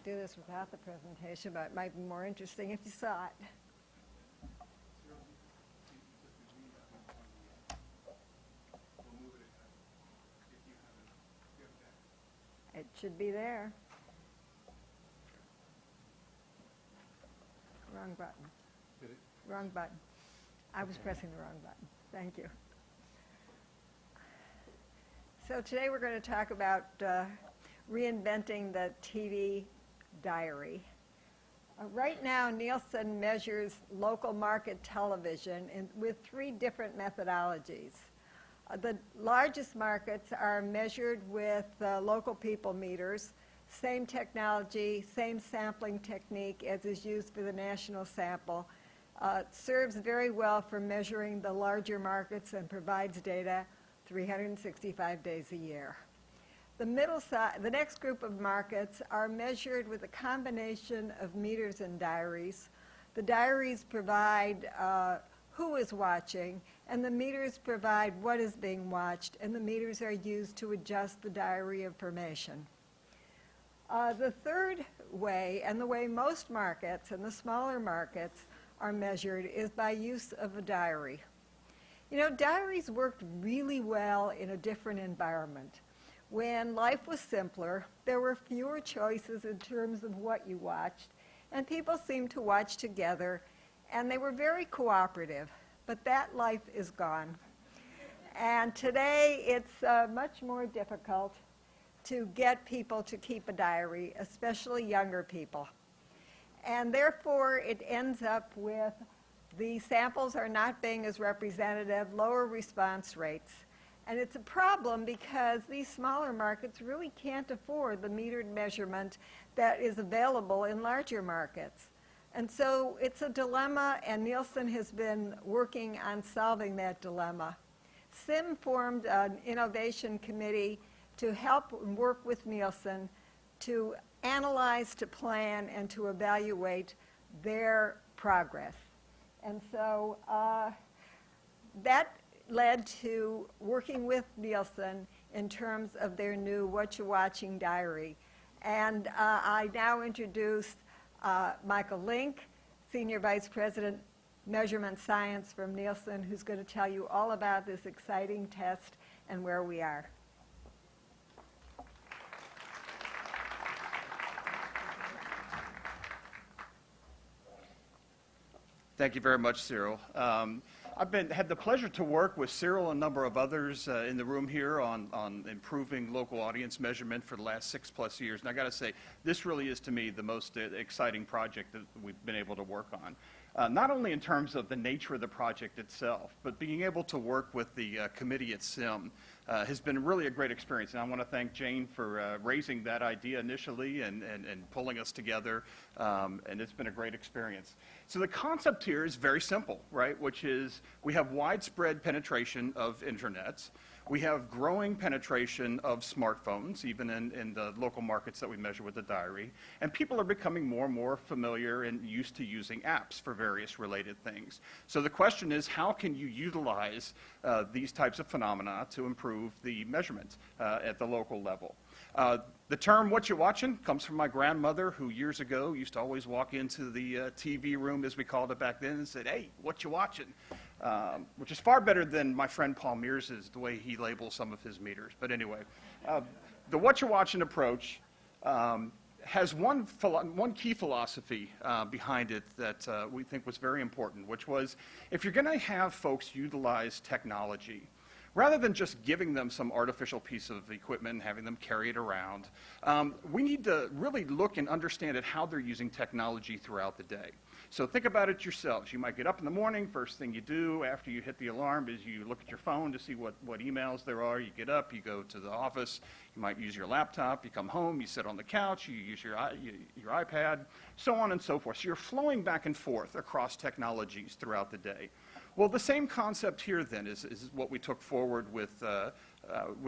do this without the presentation, but it might be more interesting if you saw it. It should be there. Wrong button. Did it? Wrong button. I was pressing the wrong button. Thank you. So today we're going to talk about reinventing the TV diary. Right now, Nielsen measures local market television with 3 different methodologies. The largest markets are measured with local people meters, same technology, same sampling technique as is used for the national sample. Serves very well for measuring the larger markets and provides data 365 days a year. The next group of markets are measured with a combination of meters and diaries. The diaries provide who is watching, and the meters provide what is being watched, and the meters are used to adjust the diary information. The third way, and the way most markets and the smaller markets are measured, is by use of a diary. You know, diaries worked really well in a different environment. When life was simpler, there were fewer choices in terms of what you watched, and people seemed to watch together, and they were very cooperative, but that life is gone. And today, it's much more difficult to get people to keep a diary, especially younger people. And therefore, it ends up with the samples are not being as representative, lower response rates. And it's a problem because these smaller markets really can't afford the metered measurement that is available in larger markets. And so it's a dilemma, and Nielsen has been working on solving that dilemma. CIMM formed an innovation committee to help work with Nielsen to analyze, to plan, and to evaluate their progress. And so that led to working with Nielsen in terms of their new Whatcha Watchin diary. And I now introduce Michael Link, Senior Vice President, Measurement Science from Nielsen, who's going to tell you all about this exciting test and where we are. Thank you very much, Ceril. I've had the pleasure to work with Ceril and a number of others in the room here on improving local audience measurement for the last 6+ years. And I got to say, this really is to me the most exciting project that we've been able to work on. Not only in terms of the nature of the project itself, but being able to work with the committee at CIMM has been really a great experience. And I want to thank Jane for raising that idea initially and pulling us together. And it's been a great experience. So the concept here is very simple, right? Which is we have widespread penetration of internets. We have growing penetration of smartphones, even in the local markets that we measure with the diary. And people are becoming more and more familiar and used to using apps for various related things. So the question is, how can you utilize these types of phenomena to improve the measurement at the local level? The term "Whatcha Watchin" comes from my grandmother, who years ago used to always walk into the TV room, as we called it back then, and said, "Hey, what you watching?" Which is far better than my friend Paul Mears's, the way he labels some of his meters. But anyway, the "Whatcha Watchin" approach has one key philosophy behind it that we think was very important, which was if you're going to have folks utilize technology, rather than just giving them some artificial piece of equipment and having them carry it around, we need to really look and understand how they're using technology throughout the day. So think about it yourselves. You might get up in the morning, first thing you do after you hit the alarm is you look at your phone to see what emails there are. You get up, you go to the office, you might use your laptop, you come home, you sit on the couch, you use your iPad, so on and so forth. So you're flowing back and forth across technologies throughout the day. Well, the same concept here then is what we took forward with the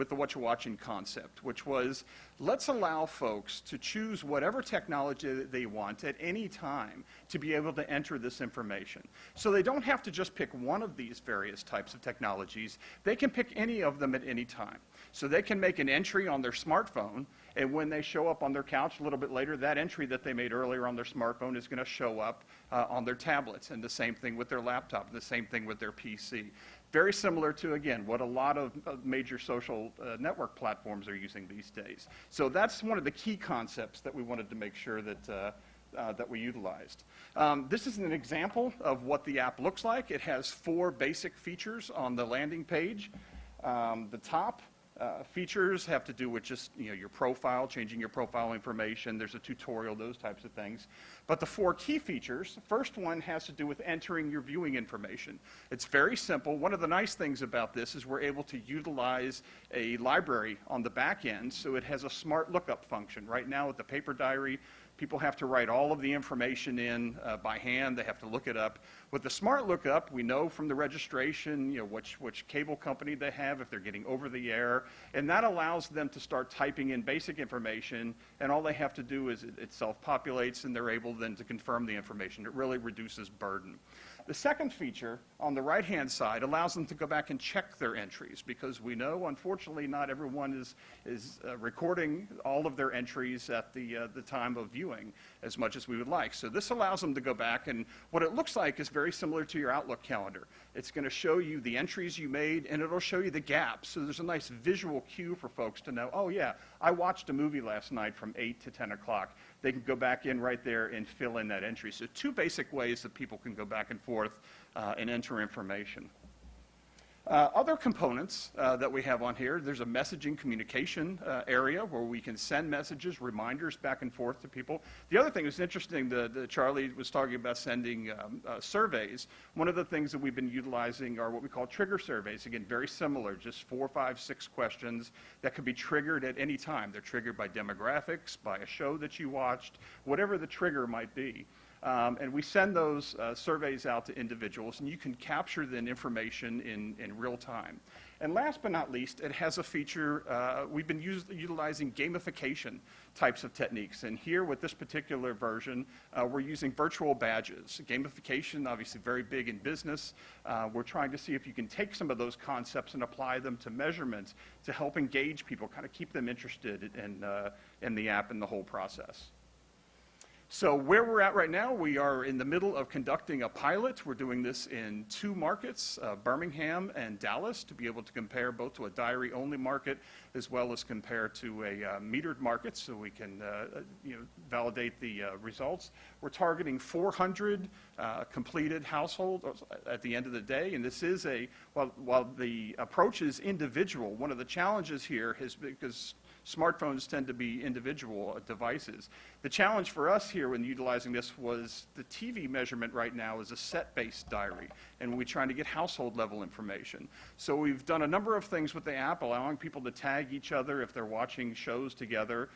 Whatcha Watchin concept, which was let's allow folks to choose whatever technology they want at any time to be able to enter this information. So they don't have to just pick one of these various types of technologies. They can pick any of them at any time. So they can make an entry on their smartphone And when they show up on their couch a little bit later, that entry that they made earlier on their smartphone is going to show up on their tablets, and the same thing with their laptop, and the same thing with their PC. Very similar to, again, what a lot of major social network platforms are using these days. So that's one of the key concepts that we wanted to make sure that that we utilized. This is an example of what the app looks like. It has 4 basic features on the landing page. The top features have to do with just your profile, changing your profile information. There's a tutorial, those types of things. But the 4 key features, the first one has to do with entering your viewing information. It's very simple. One of the nice things about this is we're able to utilize a library on the back end, so it has a smart lookup function. Right now with the paper diary, people have to write all of the information in by hand. They have to look it up. With the smart lookup, we know from the registration, which cable company they have, if they're getting over the air, and that allows them to start typing in basic information, and all they have to do is it self-populates, and they're able then to confirm the information. It really reduces burden. The second feature on the right-hand side allows them to go back and check their entries, because we know, unfortunately, not everyone is recording all of their entries at the time of viewing as much as we would like. So this allows them to go back, and what it looks like is very similar to your Outlook calendar. It's going to show you the entries you made, and it'll show you the gaps. So there's a nice visual cue for folks to know, oh yeah, I watched a movie last night from 8 to 10 o'clock. They can go back in right there and fill in that entry. So 2 basic ways that people can go back and forth and enter information. Other components that we have on here, there's a messaging communication area where we can send messages, reminders back and forth to people. The other thing that's interesting, Charlie was talking about sending surveys. One of the things that we've been utilizing are what we call trigger surveys. Again, very similar, just 4, 5, 6 questions that could be triggered at any time. They're triggered by demographics, by a show that you watched, whatever the trigger might be. And we send those surveys out to individuals, and you can capture the information in real time. And last but not least, it has a feature, we've been utilizing gamification types of techniques. And here with this particular version, we're using virtual badges. Gamification, obviously very big in business. We're trying to see if you can take some of those concepts and apply them to measurements to help engage people, kind of keep them interested in the app and the whole process. So where we're at right now, we are in the middle of conducting a pilot. We're doing this in 2 markets, Birmingham and Dallas, to be able to compare both to a diary-only market as well as compare to a metered market, so we can validate the results. We're targeting 400 completed households at the end of the day, and this is while the approach is individual, one of the challenges here is because smartphones tend to be individual devices. The challenge for us here when utilizing this was the TV measurement right now is a set-based diary, and we're trying to get household level information. So we've done a number of things with the app, allowing people to tag each other if they're watching shows together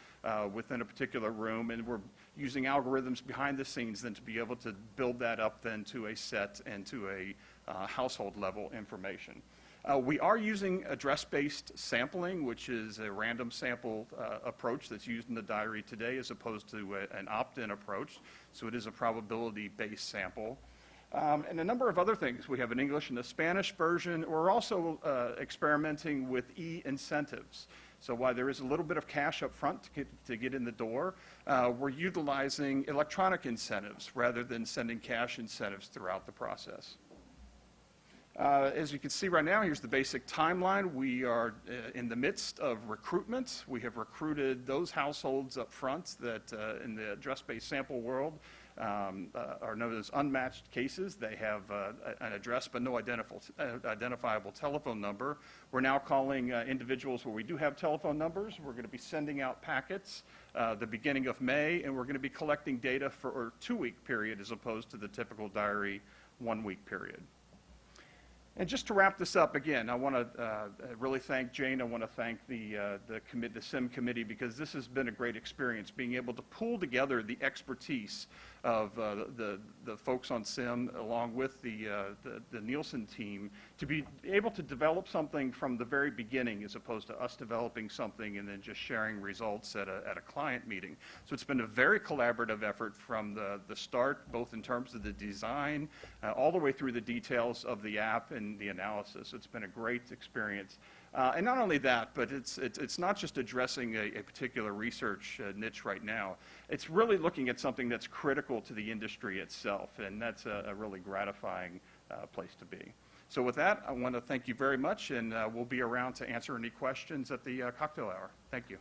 within a particular room, and we're using algorithms behind the scenes then to be able to build that up then to a set and to a household level information. We are using address-based sampling, which is a random sample approach that's used in the diary today as opposed to an opt-in approach. So it is a probability-based sample. And a number of other things. We have an English and a Spanish version. We're also experimenting with e-incentives. So while there is a little bit of cash up front to get in the door, we're utilizing electronic incentives rather than sending cash incentives throughout the process. As you can see right now, here's the basic timeline. We are in the midst of recruitment. We have recruited those households up front that in the address-based sample world are known as unmatched cases. They have an address but no identifiable telephone number. We're now calling individuals where we do have telephone numbers. We're going to be sending out packets the beginning of May, and we're going to be collecting data for a 2-week period as opposed to the typical diary 1-week period. And just to wrap this up, again, I want to really thank Jane. I want to thank the CIMM committee, because this has been a great experience, being able to pull together the expertise of the folks on CIMM along with the Nielsen team to be able to develop something from the very beginning as opposed to us developing something and then just sharing results at a client meeting. So it's been a very collaborative effort from the start, both in terms of the design all the way through the details of the app, and in the analysis. It's been a great experience. And not only that, but it's not just addressing a particular research niche right now. It's really looking at something that's critical to the industry itself, and that's a really gratifying place to be. So with that, I want to thank you very much, and we'll be around to answer any questions at the cocktail hour. Thank you.